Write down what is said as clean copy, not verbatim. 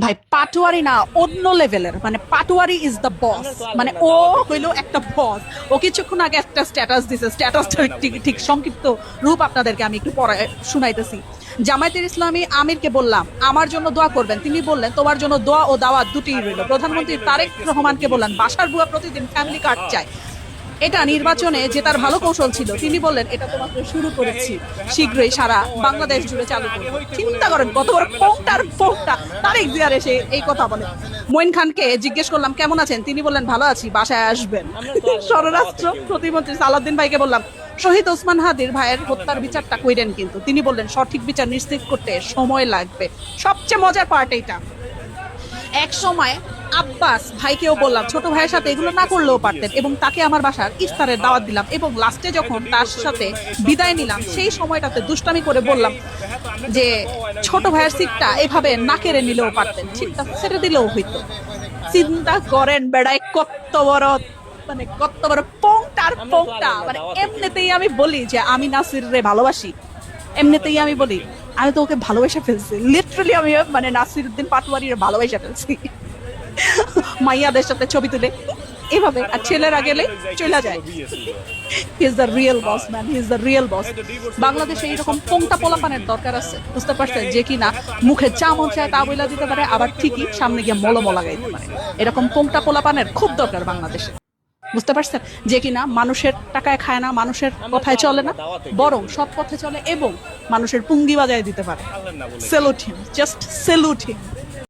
ভাই পাটোয়ারি না, অন্য লেভেলের, মানে পাটোয়ারি ইজ দ্য বস। মানে ও হইলো একটা বস। ও কিছুক্ষণ আগে একটা স্ট্যাটাস দিছে, স্ট্যাটাসটা ঠিক ঠিক সংক্ষিপ্ত রূপ আপনাদেরকে আমি একটু পরে শুনাইতেছি। জামায়াতের ইসলামী আমিরকে বললাম আমার জন্য দোয়া করবেন, তিনি বললেন তোমার জন্য দোয়া ও দাওয়াত দুটিই রইল। প্রধানমন্ত্রী তারেক রহমানকে বললেন বাসার বুয়া প্রতিদিন ফ্যামিলি কার্ড চায়, এটা নির্বাচনে জেতার ভালো কৌশল ছিল। তিনি বললেন এটা তো মাত্র শুরু করেছি, শীঘ্রই সারা বাংলাদেশ জুড়ে চালু করব। চিন্তা করেন কত বড় পোংটার পোংটা তারেক জিয়ার এসে এই কথা বলে। মঈন খানকে জিজ্ঞেস করলাম কেমন আছেন, তিনি বললেন ভালো আছি, বাসায় আসবেন। স্বরাষ্ট্র প্রতিমন্ত্রী সালাউদ্দিন ভাইকে বললাম শহীদ ওসমান হাদির ভাইয়ের হত্যার বিচারটা কইরেন, কিন্তু তিনি বললেন সঠিক বিচার নিশ্চিত করতে সময় লাগবে। সবচেয়ে মজার পার্ট এইটা, এক সময় আব্বাস ভাইকেও বললাম ছোট ভাইয়ের সাথে এগুলো না করলেও পারতেন, এবং তাকে আমার বাসার ইফতারের দাওয়াত দিলাম, এবং লাস্টে যখন তার সাথে বিদায় নিলাম সেই সময়টাতে দুষ্টামি করে বললাম যে ছোট ভাইয়ের সিটটা এভাবে না কেড়ে নিলেও পারতেন, সিটটা ছেড়ে দিলেও হইতো। চিন্তা করেন বেড়ায় কত বড়, মানে কত বড় পোংটার পোংটা। মানে এমনিতেই আমি বলি যে আমি নাসির রে ভালোবাসি, এমনিতেই আমি বলি আমি তো ওকে ভালোবেসে ফেলছি, লিটারালি আমি মানে নাসির উদ্দিন পাটোয়ারির ভালোবেসে ফেলছি। মাইয়াদের সাথে ছবি তুলে এভাবে, আর ছেলেরা গেলে চলে যায়। He is the real boss man, he is the real boss. বাংলাদেশে এইরকম পোংটা পোলাপানের দরকার আছে, বুঝতে পারছেন, যে কিনা মুখে চা মন চায় তা বইলা দিতে পারে, আবার ঠিকই সামনে গিয়ে মলমও লাগাইতে পারে। এরকম পোংটা পোলাপানের খুব দরকার বাংলাদেশে, বুঝতে পারছেন, যে কিনা মানুষের টাকায় খায় না, মানুষের কথায় চলে না, বরং সৎ পথে চলে এবং মানুষের পুঙ্গি বাজায় দিতে পারে। সেলুট হিম, জাস্ট সেলুট হিম।